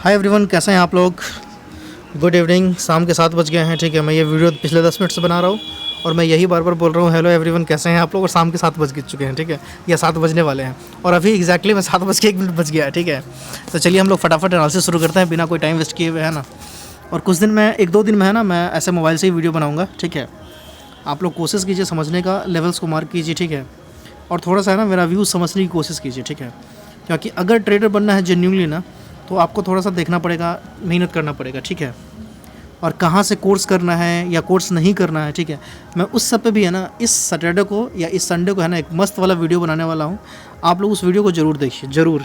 Hi everyone, कैसे हैं आप लोग। Good evening. शाम के 7 बज गए हैं। ठीक है, मैं ये वीडियो पिछले 10 मिनट से बना रहा हूँ और मैं यही बार बार बोल रहा हूँ हेलो एवरीवन, कैसे हैं आप लोग। और शाम के 7 बज चुके हैं। ठीक है, या 7 बजने वाले हैं और अभी एग्जैक्टली मैं 7:01 बज गया है। ठीक है, तो चलिए हम लोग फटाफट एनालिसिस शुरू करते हैं बिना कोई टाइम वेस्ट किए हुए, है ना। और कुछ दिन में 1-2 दिन में है ना, मैं ऐसे मोबाइल से ही वीडियो बनाऊँगा। ठीक है, आप लोग कोशिश कीजिए समझने का, लेवल्स को मार्क कीजिए। ठीक है, और थोड़ा सा है ना मेरा व्यूज़ समझने की कोशिश कीजिए। ठीक है, क्योंकि अगर ट्रेडर बनना है जेन्युइनली ना, तो आपको थोड़ा सा देखना पड़ेगा, मेहनत करना पड़ेगा। ठीक है, और कहाँ से कोर्स करना है या कोर्स नहीं करना है। ठीक है, मैं उस सब पे भी है ना इस सैटरडे को या इस संडे को है ना एक मस्त वाला वीडियो बनाने वाला हूँ। आप लोग उस वीडियो को ज़रूर देखिए, ज़रूर,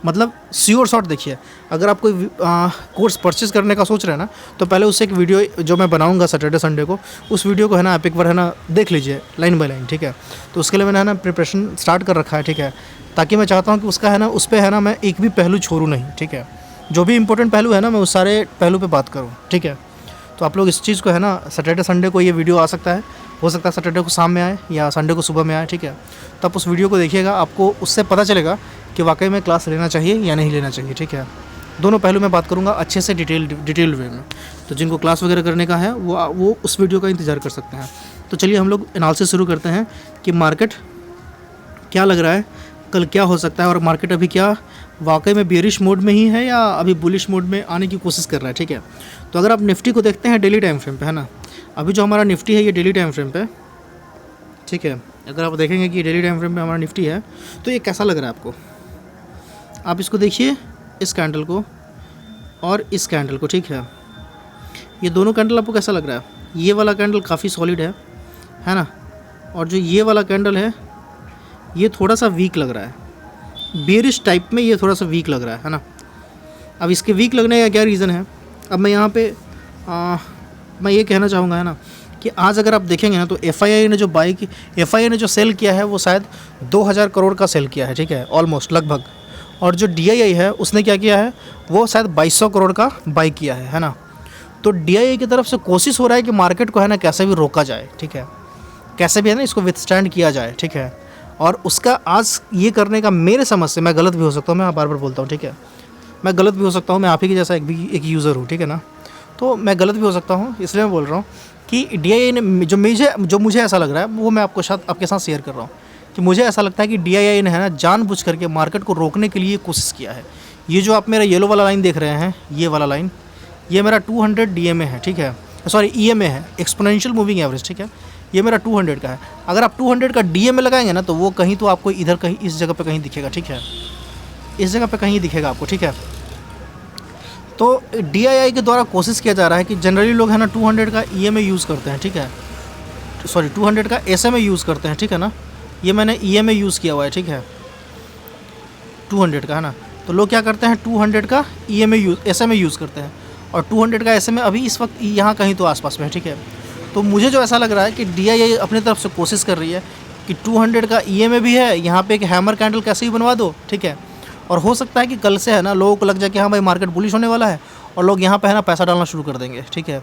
मतलब श्योर शॉट देखिए। अगर आप कोई कोर्स परचेज करने का सोच रहे हैं ना, तो पहले उससे एक वीडियो जो मैं बनाऊंगा सैटरडे संडे को, उस वीडियो को है ना आप एक बार है ना देख लीजिए लाइन बाय लाइन। ठीक है, तो उसके लिए मैंने है ना प्रिपरेशन स्टार्ट कर रखा है। ठीक है, ताकि मैं चाहता हूँ कि उसका है ना उस पर है ना मैं एक भी पहलू छोड़ूँ नहीं। ठीक है, जो भी इंपॉर्टेंट पहलू है ना मैं उस सारे पहलू पे बात करूँ। ठीक है, तो आप लोग इस चीज़ को है ना सैटरडे संडे को ये वीडियो आ सकता है, हो सकता है सैटरडे को शाम में आए या संडे को सुबह में आए। ठीक है, तो आप उस वीडियो को देखिएगा, आपको उससे पता चलेगा कि वाकई में क्लास लेना चाहिए या नहीं लेना चाहिए। ठीक है, दोनों पहलू मैं बात करूँगा अच्छे से डिटेल वे में। तो जिनको क्लास वगैरह करने का है वो उस वीडियो का इंतज़ार कर सकते हैं। तो चलिए हम लोग एनालिसिस शुरू करते हैं कि मार्केट क्या लग रहा है, कल क्या हो सकता है, और मार्केट अभी क्या वाकई में बेरिश मोड में ही है या अभी बुलिश मोड में आने की कोशिश कर रहा है। ठीक है, तो अगर आप निफ्टी को देखते हैं डेली टाइम फ्रेम पे, है ना, अभी जो हमारा निफ्टी है ये डेली टाइम फ्रेम पे। ठीक है, अगर आप देखेंगे कि डेली टाइम फ्रेम पे हमारा निफ्टी है, तो ये कैसा लग रहा है आपको। आप इसको देखिए, इस कैंडल को और इस कैंडल को। ठीक है, ये दोनों कैंडल आपको कैसा लग रहा है। ये वाला कैंडल काफ़ी सॉलिड है ना, और जो ये वाला कैंडल है ये थोड़ा सा वीक लग रहा है, बेरिश टाइप में ये थोड़ा सा वीक लग रहा है ना। अब इसके वीक लगने का क्या रीज़न है, अब मैं यहाँ पे मैं ये कहना चाहूँगा है ना कि आज अगर आप देखेंगे ना, तो एफआईआई ने जो एफआईआई ने जो सेल किया है वो शायद 2000 करोड़ का सेल किया है। ठीक है, ऑलमोस्ट लगभग। और जो डीआईआई है उसने क्या किया है, वो शायद 2200 करोड़ का बाई किया है ना। तो डीआईआई की तरफ से कोशिश हो रहा है कि मार्केट को है ना कैसे भी रोका जाए। ठीक है, कैसे भी है ना इसको विथस्टैंड किया जाए। ठीक है, और उसका आज ये करने का मेरे समझ से, मैं गलत भी हो सकता हूँ, मैं बार बार बोलता हूँ। ठीक है, मैं गलत भी हो सकता हूँ, मैं आप ही की जैसा एक यूज़र हूँ। ठीक है ना, तो मैं गलत भी हो सकता हूँ, इसलिए मैं बोल रहा हूँ कि डीआईआई ने जो मुझे ऐसा लग रहा है वो मैं आपके साथ शेयर कर रहा हूँ कि मुझे ऐसा लगता है कि डीआईआई ने है ना जानबूझ करके मार्केट को रोकने के लिए कोशिश किया है। ये जो आप मेरा येलो वाला लाइन देख रहे हैं, ये वाला लाइन, ये मेरा 200 डीएमए है। ठीक है, सॉरी ईएमए है, एक्सपोनेंशियल मूविंग एवरेज। ठीक है, ये मेरा 200 का है। अगर आप 200 का डीएमए लगाएंगे ना, तो वो कहीं तो आपको इधर कहीं इस जगह पे कहीं दिखेगा। ठीक है, इस जगह पे कहीं दिखेगा आपको। ठीक है, तो डीआईआई के द्वारा कोशिश किया जा रहा है कि जनरली लोग है ना 200 का ईएमए यूज़ करते हैं। ठीक है, सॉरी 200 का एसएमए यूज़ करते हैं। ठीक है ना, ये मैंने ईएमए यूज़ किया हुआ है। ठीक है, 200 का है ना, तो लोग क्या करते हैं 200 का ईएमए एसएमए यूज़ करते हैं, और 200 का एसएमए अभी इस वक्त यहाँ कहीं तो आसपास में है। ठीक है, तो मुझे जो ऐसा लग रहा है कि डीआईआई अपनी तरफ से कोशिश कर रही है कि 200 का ईएमए भी है, यहाँ पे एक हैमर कैंडल कैसे ही बनवा दो। ठीक है, और हो सकता है कि कल से है ना लोगों को लग जाए कि हाँ भाई मार्केट बुलिश होने वाला है, और लोग यहाँ पे है ना पैसा डालना शुरू कर देंगे। ठीक है,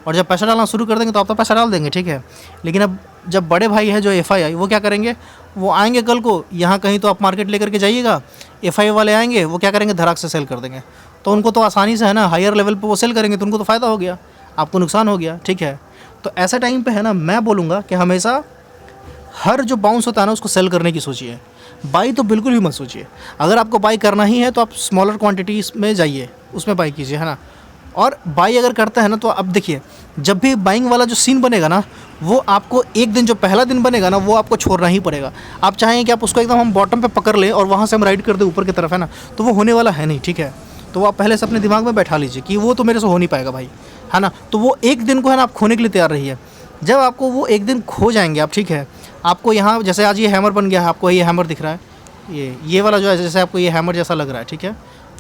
और जब पैसा डालना शुरू कर देंगे तो आप तो पैसा डाल देंगे। ठीक है, लेकिन अब जब बड़े भाई है जो एफआईआई, वो क्या करेंगे, वो आएंगे कल को यहाँ कहीं तो आप मार्केट लेकर के जाइएगा, एफआईआई वाले आएंगे, वो क्या करेंगे धड़ाक से सेल कर देंगे। तो उनको तो आसानी से है ना हायर लेवल पर वो सेल करेंगे, तो उनको तो फ़ायदा हो गया, आपको नुकसान हो गया। ठीक है, तो ऐसे टाइम पे है ना मैं बोलूँगा कि हमेशा हर जो बाउंस होता है ना उसको सेल करने की सोचिए, बाई तो बिल्कुल भी मत सोचिए। अगर आपको बाई करना ही है तो आप स्मॉलर क्वांटिटीज़ में जाइए, उसमें बाई कीजिए, है ना। और बाई अगर करते हैं ना, तो अब देखिए जब भी बाइंग वाला जो सीन बनेगा ना, वो आपको एक दिन, जो पहला दिन बनेगा ना, वो आपको छोड़ना ही पड़ेगा। आप चाहेंगे कि आप उसको एकदम हम बॉटम पे पकड़ लें और वहाँ से हम राइड कर दें ऊपर की तरफ, है ना, तो वो होने वाला है नहीं। ठीक है, तो वो आप पहले से अपने दिमाग में बैठा लीजिए कि वो तो मेरे से हो नहीं पाएगा भाई, है ना। तो वो एक दिन को है ना आप खोने के लिए तैयार रहिए। जब आपको वो एक दिन खो जाएंगे आप, ठीक है, आपको यहाँ जैसे आज ये हैमर बन गया है, आपको ये हैमर दिख रहा है, ये वाला जो है जैसे आपको ये हैमर जैसा लग रहा है। ठीक है,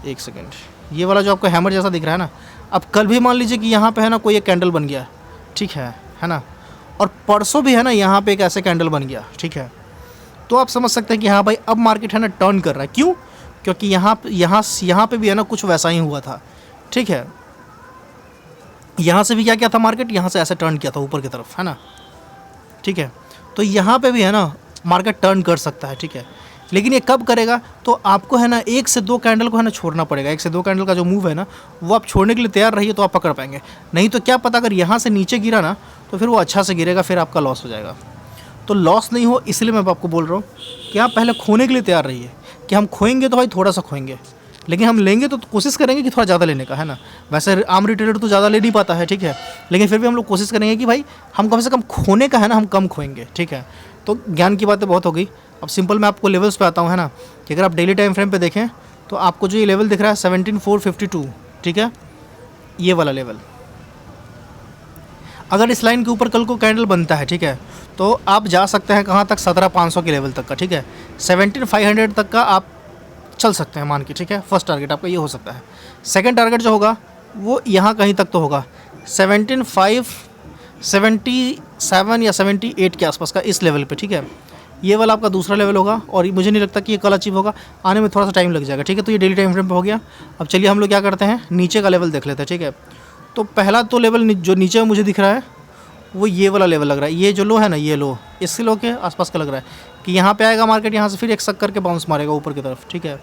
एक सेकेंड, ये वाला जो आपको हैमर जैसा दिख रहा है ना, अब कल भी मान लीजिए कि यहाँ पे है ना कोई एक कैंडल बन गया। ठीक है ना, और परसों भी है ना यहाँ पे एक ऐसे कैंडल बन गया। ठीक है, तो आप समझ सकते हैं कि हाँ भाई अब मार्केट है ना टर्न कर रहा है। क्यों? क्योंकि यहाँ पे भी है ना कुछ वैसा ही हुआ था। ठीक है, यहाँ से भी क्या किया था मार्केट, यहाँ से ऐसे टर्न किया था ऊपर की तरफ, है ना। ठीक है, तो यहाँ पे भी है ना मार्केट टर्न कर सकता है। ठीक है, लेकिन ये कब करेगा, तो आपको है ना 1 से 2 कैंडल को है ना छोड़ना पड़ेगा। 1 से 2 कैंडल का जो मूव है ना, वो आप छोड़ने के लिए तैयार रहिए तो आप पकड़ पाएंगे। नहीं तो क्या पता अगर यहाँ से नीचे गिरा ना, तो फिर वो अच्छा से गिरेगा, फिर आपका लॉस हो जाएगा। तो लॉस नहीं हो इसलिए मैं आपको बोल रहा हूँ कि आप पहले खोने के लिए तैयार रहिए, कि हम खोएंगे तो भाई थोड़ा सा खोएंगे, लेकिन हम लेंगे तो कोशिश करेंगे कि थोड़ा ज़्यादा लेने का, है ना। वैसे आम रिटेलर तो ज़्यादा ले नहीं पाता है, ठीक है, लेकिन फिर भी हम लोग कोशिश करेंगे कि भाई हम कम से कम खोने का है ना, हम कम खोएंगे, ठीक है। तो ज्ञान की बातें बहुत हो गई। अब सिंपल मैं आपको लेवल्स पे आता हूँ, है ना, कि अगर आप डेली टाइम फ्रेम पे देखें तो आपको जो ये लेवल दिख रहा है 17,452, ठीक है, ये वाला लेवल, अगर इस लाइन के ऊपर कल को कैंडल बनता है, ठीक है, तो आप जा सकते हैं कहाँ तक, 17,500 के लेवल तक का, ठीक है, 17,500 तक का आप चल सकते हैं मान के, ठीक है। फर्स्ट टारगेट आपका ये हो सकता है। सेकंड टारगेट जो होगा वो यहाँ कहीं तक तो होगा, 17,577 या 78 के आसपास का, इस लेवल पे, ठीक है। ये वाला आपका दूसरा लेवल होगा और मुझे नहीं लगता कि ये कल अचीव होगा, आने में थोड़ा सा टाइम लग जाएगा, ठीक है। तो ये डेली टाइम फ्रेम पे हो गया। अब चलिए हम लोग क्या करते हैं, नीचे का लेवल देख लेते हैं, ठीक है। तो पहला तो लेवल जो नीचे में मुझे दिख रहा है वो ये वाला लेवल लग रहा है, ये जो लो है ना, ये लो, इस लो के आसपास का लग रहा है कि यहाँ पे आएगा मार्केट, यहाँ से फिर एक सक करके बाउंस मारेगा ऊपर की तरफ, ठीक है।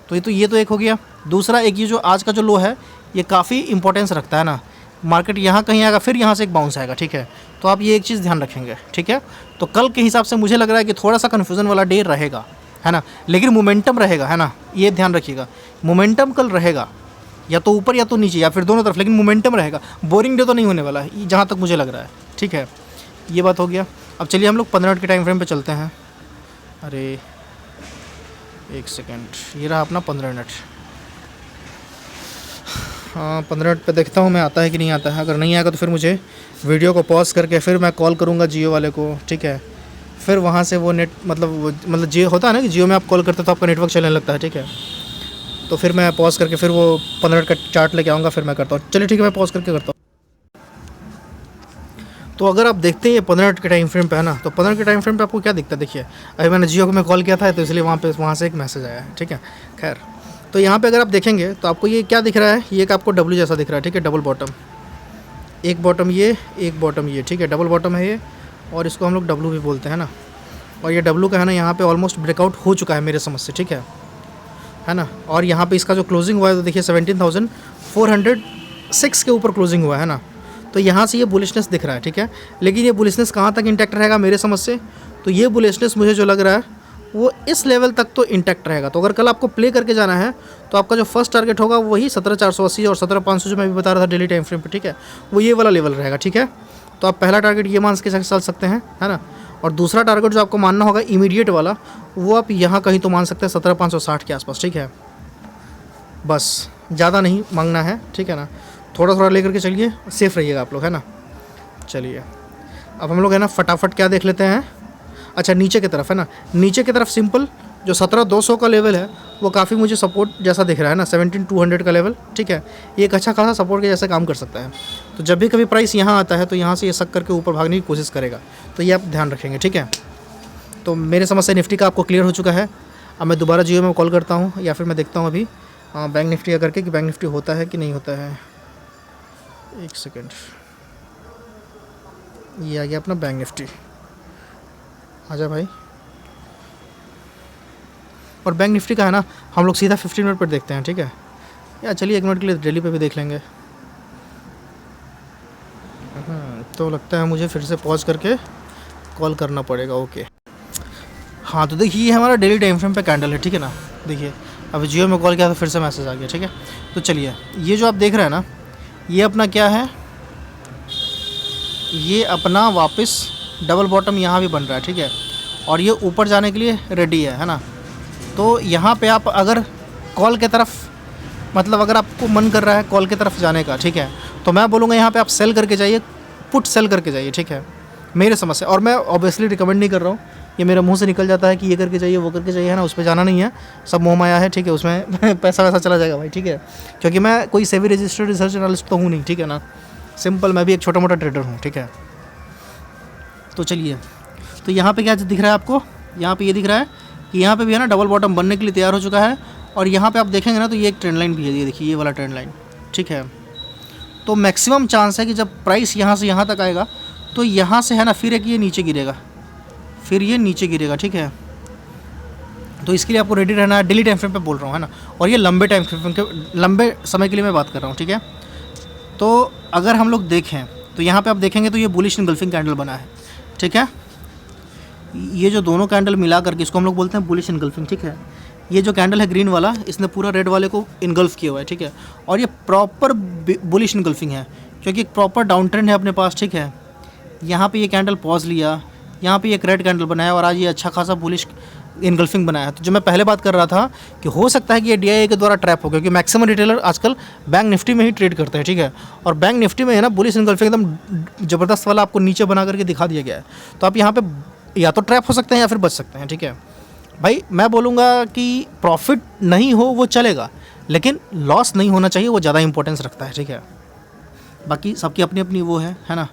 तो ये तो एक हो गया। दूसरा एक ये जो आज का जो लो है, ये काफ़ी इंपॉर्टेंस रखता है ना, मार्केट यहाँ कहीं आएगा, फिर यहाँ से एक बाउंस आएगा, ठीक है। तो आप ये एक चीज़ ध्यान रखेंगे, ठीक है। तो कल के हिसाब से मुझे लग रहा है कि थोड़ा सा कन्फ्यूज़न वाला डे रहेगा, है ना, लेकिन मोमेंटम रहेगा, है ना, ये ध्यान रखिएगा। मोमेंटम कल रहेगा, या तो ऊपर या तो नीचे या फिर दोनों तरफ, लेकिन मोमेंटम रहेगा। बोरिंग डे तो नहीं होने वाला है जहाँ तक मुझे लग रहा है, ठीक है। ये बात हो गया। अब चलिए हम लोग 15 मिनट के टाइम फ्रेम पे चलते हैं। अरे 1 सेकेंड, ये रहा अपना 15 मिनट। हाँ 15 मिनट पे देखता हूँ मैं आता है कि नहीं आता है। अगर नहीं आएगा तो फिर मुझे वीडियो को पॉज करके फिर मैं कॉल करूँगा जियो वाले को, ठीक है। फिर वहाँ से वो नेट मतलब जियो होता है ना कि जियो में आप कॉल करते तो आपका नेटवर्क चलने लगता है, ठीक है। तो फिर मैं पॉज करके फिर वो 15 मिनट का चार्ट लेके आऊँगा, फिर मैं करता हूँ। चलिए ठीक है, मैं पॉज करके करता हूँ। तो अगर आप देखते हैं ये 15 मिनट के टाइम फ्रेम पे है ना, तो 15 मिनट के टाइम फ्रेम पे आपको क्या दिखता है, देखिए अभी मैंने जियो को मैं कॉल किया था तो इसलिए वहाँ से एक मैसेज आया है, ठीक है। खैर, तो यहाँ पे अगर आप देखेंगे तो आपको ये क्या दिख रहा है, ये एक आपको डब्ल्यू जैसा दिख रहा है, ठीक है। डबल बॉटम, एक बॉटम ये, एक बॉटम ये, ठीक है। डबल बॉटम है ये, और इसको हम लोग डब्ल्यू भी बोलते हैं ना। और ये डब्ल्यू का है ना, यहाँ पे ऑलमोस्ट ब्रेकआउट हो चुका है मेरे समझ से, ठीक है ना। और यहाँ पे इसका जो क्लोजिंग हुआ है तो देखिए 17,406 के ऊपर क्लोजिंग हुआ है ना। तो यहाँ से ये बुलिशनेस दिख रहा है, ठीक है। लेकिन ये बुलिशनेस कहाँ तक इंटैक्ट रहेगा मेरे समझ से, तो ये बुलिशनेस मुझे जो लग रहा है वो इस लेवल तक तो इंटैक्ट रहेगा। तो अगर कल आपको प्ले करके जाना है तो आपका जो फर्स्ट टारगेट होगा वही 17,480 और 17,500 जो मैं भी बता रहा था डेली टाइम फ्रेम पे, ठीक है, वो ये वाला लेवल रहेगा, ठीक है। तो आप पहला टारगेट ये मान के चल सकते हैं, है ना। और दूसरा टारगेट जो आपको मानना होगा इमीडिएट वाला, वो आप यहाँ कहीं तो मान सकते हैं 17,560 के आसपास, ठीक है। बस ज़्यादा नहीं मांगना है, ठीक है ना। थोड़ा थोड़ा लेकर के चलिए, सेफ़ रहिएगा आप लोग, है ना। चलिए अब हम लोग है ना फटाफट क्या देख लेते हैं। अच्छा नीचे की तरफ है ना, नीचे की तरफ सिंपल जो 17,200 का लेवल है वो काफ़ी मुझे सपोर्ट जैसा दिख रहा है ना, 17,200 का लेवल, ठीक है। ये एक अच्छा खासा सपोर्ट के जैसे काम कर सकता है। तो जब भी कभी प्राइस यहाँ आता है तो यहाँ से ये सक करके ऊपर भागने की कोशिश करेगा, तो ये आप ध्यान रखेंगे, ठीक है। तो मेरे समझ से निफ्टी का आपको क्लियर हो चुका है। अब मैं दोबारा जियो में कॉल करता हूँ या फिर मैं देखता हूँ अभी बैंक निफ्टी का करके कि बैंक निफ्टी होता है कि नहीं होता है। 1 सेकेंड, ये आ गया अपना बैंक निफ्टी, आजा भाई। और बैंक निफ्टी का है ना हम लोग सीधा 15 मिनट पर देखते हैं, ठीक है। या चलिए 1 मिनट के लिए डेली पे भी देख लेंगे। तो लगता है मुझे फिर से पॉज करके कॉल करना पड़ेगा, ओके। हाँ तो देखिए ये हमारा डेली टाइम फ्रेम पे कैंडल है, ठीक है ना। देखिए अब जियो में कॉल किया तो फिर से मैसेज आ गया, ठीक है। तो चलिए ये जो आप देख रहे हैं ना, ये अपना क्या है, ये अपना वापस डबल बॉटम यहाँ भी बन रहा है, ठीक है। और ये ऊपर जाने के लिए रेडी है ना। तो यहाँ पे आप अगर कॉल के तरफ मतलब अगर आपको मन कर रहा है कॉल की तरफ जाने का, ठीक है, तो मैं बोलूँगा यहाँ पे आप सेल करके जाइए, पुट सेल करके जाइए, ठीक है, मेरे समझ से। और मैं ऑब्वियसली रिकमेंड नहीं कर रहा हूँ, ये मेरे मुंह से निकल जाता है कि ये करके जाइए वो करके जाइए, है ना, उस पर जाना नहीं है, सब मोह माया है, ठीक है, उसमें पैसा वैसा चला जाएगा भाई, ठीक है। क्योंकि मैं कोई सेबी रजिस्टर्ड रिसर्च एनालिस्ट तो हूँ नहीं, ठीक है ना, सिंपल मैं भी एक छोटा मोटा ट्रेडर हूँ, ठीक है। तो चलिए, तो यहाँ पे क्या दिख रहा है आपको, यहाँ पे ये दिख रहा है कि यहाँ पे भी है ना डबल बॉटम बनने के लिए तैयार हो चुका है। और यहाँ पे आप देखेंगे ना तो ये एक ट्रेंड लाइन भी है, ये देखिए ये वाला ट्रेंड लाइन, ठीक है। तो मैक्सिमम चांस है कि जब प्राइस यहाँ से यहाँ तक आएगा तो यहाँ से है ना फिर एक ये नीचे गिरेगा, फिर ये नीचे गिरेगा, ठीक है। तो इसके लिए आपको रेडी रहना है। डेली टाइम फ्रेम पे बोल रहा हूँ, है ना। और ये लंबे टाइम फ्रेम के, लंबे समय के लिए मैं बात कर रहा हूँ, ठीक है। तो अगर हम लोग देखें तो यहाँ पे आप देखेंगे तो ये बुलिश इनगल्फिंग कैंडल बना है, ठीक है। ये जो दोनों कैंडल मिला करके इसको हम लोग बोलते हैं बुलिश इनगल्फिंग, ठीक है। ये जो कैंडल है ग्रीन वाला, इसने पूरा रेड वाले को इनगल्फ किया हुआ है, ठीक है। और ये प्रॉपर बुलिश इनगल्फिंग है, क्योंकि एक प्रॉपर डाउन ट्रेंड है अपने पास, ठीक है। यहाँ पे ये कैंडल पॉज लिया, यहाँ पे एक रेड कैंडल बनाया और आज ये अच्छा खासा बुलिश इनगल्फिंग बनाया है। तो जो मैं पहले बात कर रहा था कि हो सकता है कि ये DIA के द्वारा ट्रैप हो, क्योंकि मैक्सिमम रिटेलर आजकल बैंक निफ्टी में ही ट्रेड करते हैं, ठीक है। और बैंक निफ्टी में है ना बुलिश इनगल्फिंग एकदम ज़बरदस्त वाला आपको नीचे बना करके दिखा दिया गया है। तो आप यहाँ पे या तो ट्रैप हो सकते हैं या फिर बच सकते हैं, ठीक है भाई। मैं बोलूँगा कि प्रॉफिट नहीं हो वो चलेगा, लेकिन लॉस नहीं होना चाहिए, वो ज़्यादा इंपॉर्टेंस रखता है, ठीक है। बाकी सबकी अपनी अपनी वो है ना।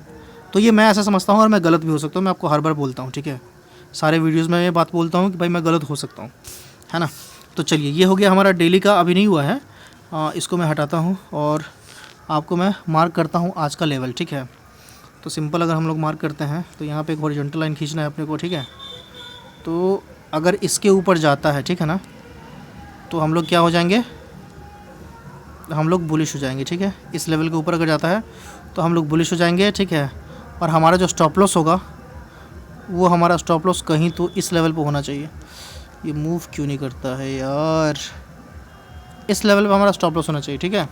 तो ये मैं ऐसा समझता हूँ, और मैं गलत भी हो सकता हूँ, मैं आपको हर बार बोलता हूँ, ठीक है। सारे वीडियोज़ में ये बात बोलता हूँ कि भाई मैं गलत हो सकता हूँ, है ना। तो चलिए, ये हो गया हमारा डेली का, अभी नहीं हुआ है। इसको मैं हटाता हूँ और आपको मैं मार्क करता हूँ आज का लेवल, ठीक है। तो सिंपल अगर हम लोग मार्क करते हैं तो यहाँ पे एक हॉरिजॉन्टल लाइन खींचना है अपने को, ठीक है। तो अगर इसके ऊपर जाता है, ठीक है ना, तो हम लोग क्या हो जाएंगे, हम लोग बुलिश हो जाएंगे, ठीक है। इस लेवल के ऊपर अगर जाता है तो हम लोग बुलिश हो जाएंगे, ठीक है। और हमारा जो स्टॉप लॉस होगा वो हमारा स्टॉप लॉस कहीं तो इस लेवल पे होना चाहिए। ये मूव क्यों नहीं करता है यार, इस लेवल पे हमारा स्टॉप लॉस होना चाहिए, ठीक है।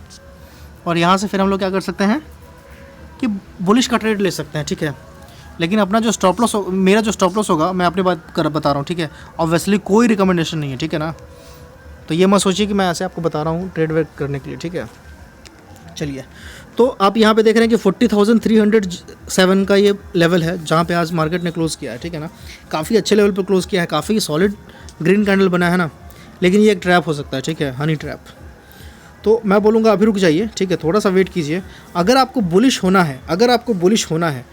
और यहाँ से फिर हम लोग क्या कर सकते हैं कि बुलिश का ट्रेड ले सकते हैं, ठीक है। लेकिन अपना जो स्टॉप लॉस, मेरा जो स्टॉप लॉस होगा, मैं अपनी बात बता रहा हूँ, ठीक है। ऑब्वियसली कोई रिकमेंडेशन नहीं है, ठीक है ना। तो ये मत सोचिए कि मैं ऐसे आपको बता रहा हूँ ट्रेड वेड करने के लिए, ठीक है। चलिए, तो आप यहाँ पे देख रहे हैं कि 40,307 का ये लेवल है जहाँ पे आज मार्केट ने क्लोज़ किया है, ठीक है ना। काफ़ी अच्छे लेवल पर क्लोज़ किया है, काफ़ी सॉलिड ग्रीन कैंडल बना है ना। लेकिन ये एक ट्रैप हो सकता है, ठीक है, हनी ट्रैप। तो मैं बोलूँगा अभी रुक जाइए, ठीक है, थोड़ा सा वेट कीजिए। अगर आपको बुलिश होना है,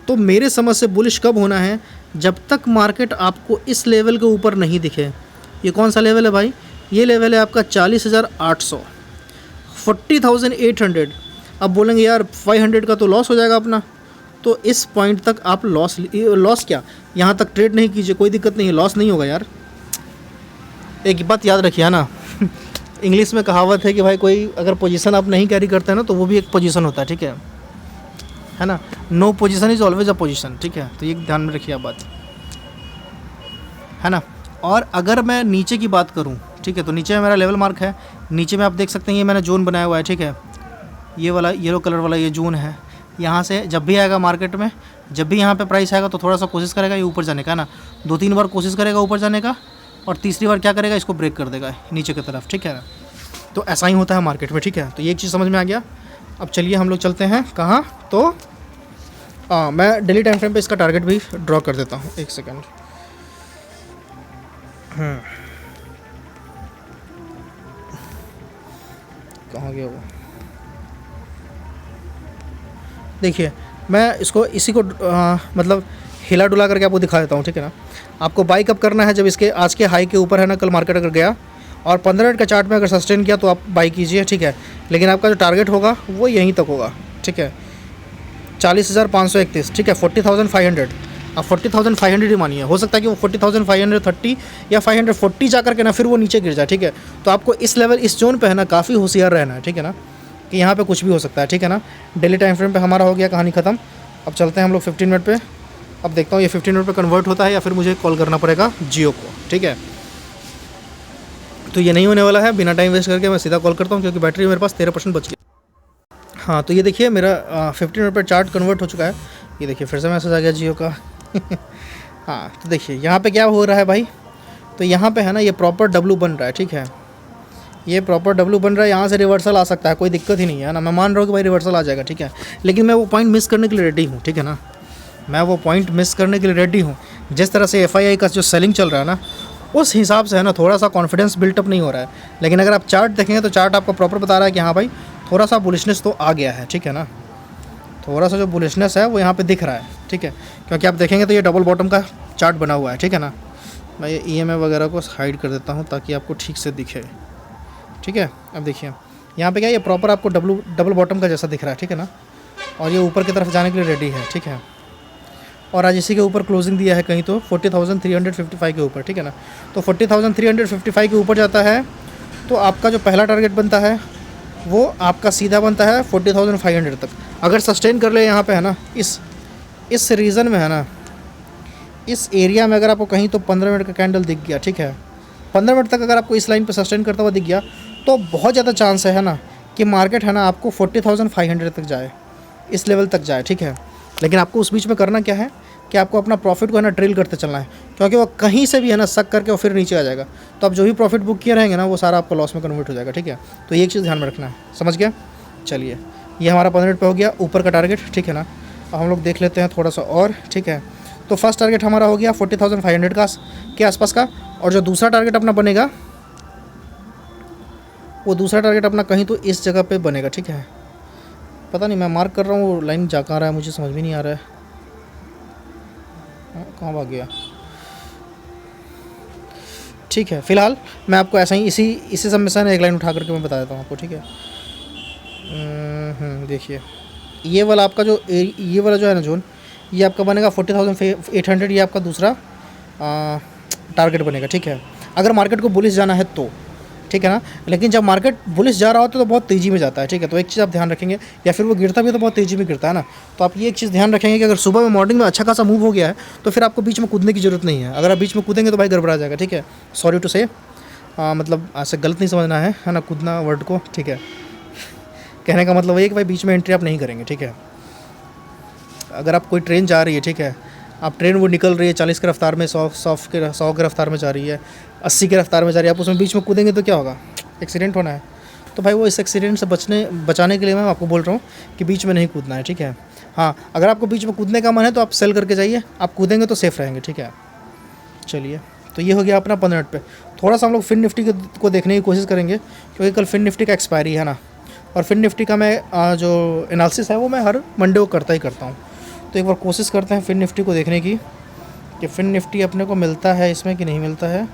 तो मेरे समझ से बुलिश कब होना है, जब तक मार्केट आपको इस लेवल के ऊपर नहीं दिखे। ये कौन सा लेवल है भाई, ये लेवल है आपका 40,800, 40,800। अब बोलेंगे यार 500 का तो लॉस हो जाएगा अपना। तो इस पॉइंट तक आप लॉस क्या, यहाँ तक ट्रेड नहीं कीजिए, कोई दिक्कत नहीं है, लॉस नहीं होगा यार। एक बात याद रखिए ना इंग्लिश में कहावत है कि भाई कोई अगर पोजीशन आप नहीं कैरी करते हैं ना, तो वो भी एक पोजीशन होता है, ठीक है ना। No position is always a position, ठीक है। तो ये ध्यान में रखिए आप बात, है ना। और अगर मैं नीचे की बात करूं, ठीक है, तो नीचे में मेरा लेवल मार्क है। नीचे में आप देख सकते हैं ये मैंने जोन बनाया हुआ है, ठीक है। ये वाला येलो कलर वाला ये जोन है। यहाँ से जब भी आएगा मार्केट में, जब भी यहाँ पे प्राइस आएगा तो थोड़ा सा कोशिश करेगा ये ऊपर जाने का, ना 2-3 बार कोशिश करेगा ऊपर जाने का, और तीसरी बार क्या करेगा, इसको ब्रेक कर देगा नीचे की तरफ, ठीक है ना। तो ऐसा ही होता है मार्केट में, ठीक है। तो ये एक चीज़ समझ में आ गया। अब चलिए हम लोग चलते हैं कहाँ, तो मैं डेली टाइम फ्रेम पे इसका टारगेट भी ड्रॉ कर देता हूँ, एक सेकेंड। कहाँ गया वो, देखिए मैं इसको इसी को मतलब हिला डुला करके आपको दिखा देता हूँ, ठीक है ना। आपको बाई कब करना है, जब इसके आज के हाई के ऊपर है ना, कल मार्केट अगर गया और 15 मिनट का चार्ट में अगर सस्टेन किया तो आप बाई कीजिए, ठीक है। लेकिन आपका जो टारगेट होगा वो यहीं तक होगा, ठीक है, 40,531, ठीक है, 40,500। आप 40,500 ही मानिए, हो सकता है कि वो 40,530 या 540 जा करके ना फिर वो नीचे गिर जाए, ठीक है। तो आपको इस लेवल, इस जोन पे है ना काफ़ी होशियार रहना है, ठीक है ना, कि यहाँ पे कुछ भी हो सकता है, ठीक है ना। डेली टाइम फ्रेम पे हमारा हो गया कहानी ख़त्म। अब चलते हैं हम लोग 15 मिनट पे। अब देखता हूँ ये 15 मिनट पे कन्वर्ट होता है या फिर मुझे कॉल करना पड़ेगा जियो को, ठीक है। तो ये नहीं होने वाला है, बिना टाइम वेस्ट करके मैं सीधा कॉल करता हूँ, क्योंकि बैटरी मेरे पास 13% बच गया। हाँ, तो ये देखिए मेरा 15 मिनट पर चार्ट कन्वर्ट हो चुका है। ये देखिए फिर से मैसेज आ गया जियो का हाँ, तो देखिए यहाँ पे क्या हो रहा है भाई, तो यहाँ पे है ना ये प्रॉपर डब्लू बन रहा है, ठीक है। ये प्रॉपर डब्लू बन रहा है, यहाँ से रिवर्सल आ सकता है, कोई दिक्कत ही नहीं है ना। मैं मान रहा हूँ कि भाई रिवर्सल आ जाएगा, ठीक है। लेकिन मैं वो पॉइंट मिस करने के लिए रेडी हूँ, ठीक है ना। मैं वो पॉइंट मिस करने के लिए रेडी हूँ। जिस तरह से FII का जो सेलिंग चल रहा है ना, उस हिसाब से है ना थोड़ा सा कॉन्फिडेंस बिल्टअप नहीं हो रहा है। लेकिन अगर आप चार्ट देखेंगे तो चार्ट आपको प्रॉपर बता रहा है कि हाँ भाई थोड़ा सा बुलिशनेस तो आ गया है, ठीक है ना। थोड़ा सा जो बुलिशनेस है वो यहाँ पे दिख रहा है, ठीक है। क्योंकि आप देखेंगे तो ये डबल बॉटम का चार्ट बना हुआ है, ठीक है ना। मैं ये EMA वगैरह को हाइड कर देता हूँ ताकि आपको ठीक से दिखे, ठीक है। अब देखिए यहाँ पे क्या ये प्रॉपर आपको डबल बॉटम का जैसा दिख रहा है, ठीक है ना। और ये ऊपर की तरफ जाने के लिए रेडी है, ठीक है। और आज इसी के ऊपर क्लोजिंग दिया है कहीं तो 40,355 के ऊपर, ठीक है ना। तो 40,355 के ऊपर जाता है तो आपका जो पहला टारगेट बनता है वो आपका सीधा बनता है 40,500 तक। अगर सस्टेन कर ले यहाँ पे है ना, इस रीज़न में है ना, इस एरिया में अगर आपको कहीं तो 15 मिनट का कैंडल दिख गया, ठीक है, 15 मिनट तक अगर आपको इस लाइन पे सस्टेन करता हुआ दिख गया तो बहुत ज़्यादा चांस है ना कि मार्केट है ना आपको 40,500 तक जाए, इस लेवल तक जाए, ठीक है। लेकिन आपको उस बीच में करना क्या है कि आपको अपना प्रॉफिट को है ना ट्रेल करते चलना है, क्योंकि वो कहीं से भी है ना सक करके वो फिर नीचे आ जाएगा। तो आप जो भी प्रॉफिट बुक किए रहेंगे ना वो सारा आपका लॉस में कन्वर्ट हो जाएगा, ठीक है। तो ये एक चीज़ ध्यान में रखना है, समझ गया। चलिए, ये हमारा 15 मिनट पे हो गया ऊपर का टारगेट, ठीक है ना। अब हम लोग देख लेते हैं थोड़ा सा और, ठीक है। तो फर्स्ट टारगेट हमारा हो गया 40,500 के आसपास का, और जो दूसरा टारगेट अपना बनेगा वो दूसरा टारगेट अपना कहीं तो इस जगह पे बनेगा, ठीक है। पता नहीं, मैं मार्क कर रहा हूँ, वो लाइन जा कहाँ रहा है मुझे समझ में नहीं आ रहा है, कहाँ भाग गया। ठीक है, फ़िलहाल मैं आपको ऐसा ही इसी सब में से एक लाइन उठा करके मैं बता देता हूँ आपको, ठीक है। देखिए, ये वाला आपका ये वाला जो है ना जोन, ये आपका बनेगा 40,800, ये आपका दूसरा टारगेट बनेगा, ठीक है। अगर मार्केट को बुलिश जाना है तो, ठीक है ना। लेकिन जब मार्केट बुलिश जा रहा होता है तो बहुत तेज़ी में जाता है, ठीक है। तो एक चीज़ आप ध्यान रखेंगे, या फिर वो गिरता भी है तो बहुत तेज़ी में गिरता है ना। तो आप ये एक चीज़ ध्यान रखेंगे कि अगर सुबह में मॉर्निंग में अच्छा खासा मूव हो गया है तो फिर आपको बीच में कूदने की ज़रूरत नहीं है। अगर आप बीच में कूदेंगे तो भाई गड़बड़ा जाएगा, ठीक है। सॉरी टू से, मतलब ऐसे गलत नहीं समझना है ना कूदना वर्ड को, ठीक है। कहने का मतलब ये है कि भाई बीच में एंट्री आप नहीं करेंगे, ठीक है। अगर आप कोई ट्रेन जा रही है, ठीक है, आप ट्रेन वो निकल रही है 40 की रफ्तार में, 100 की रफ्तार में जा रही है, 80 की रफ्तार में जा रही है, आप उसमें बीच में कूदेंगे तो क्या होगा, एक्सीडेंट होना है। तो भाई वो इस एक्सीडेंट से बचाने के लिए मैं आपको बोल रहा हूँ कि बीच में नहीं कूदना है, ठीक है। हाँ, अगर आपको बीच में कूदने का मन है तो आप सेल करके जाइए, आप कूदेंगे तो सेफ़ रहेंगे, ठीक है। चलिए, तो ये हो गया अपना 15 मिनट पे। थोड़ा सा हम लोग फिन निफ्टी को देखने की कोशिश करेंगे, क्योंकि कल फिन निफ्टी का एक्सपायरी है ना, और फिन निफ्टी का मैं जो एनालिसिस है वो मैं हर मंडे को करता ही करता हूँ। तो एक बार कोशिश करते हैं फिन निफ्टी को देखने की कि फिन निफ्टी अपने को मिलता है इसमें कि नहीं मिलता है।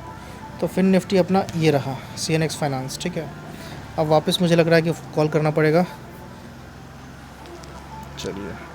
तो फिन निफ्टी अपना ये रहा, CNX फाइनेंस, ठीक है। अब वापस मुझे लग रहा है कि कॉल करना पड़ेगा। चलिए।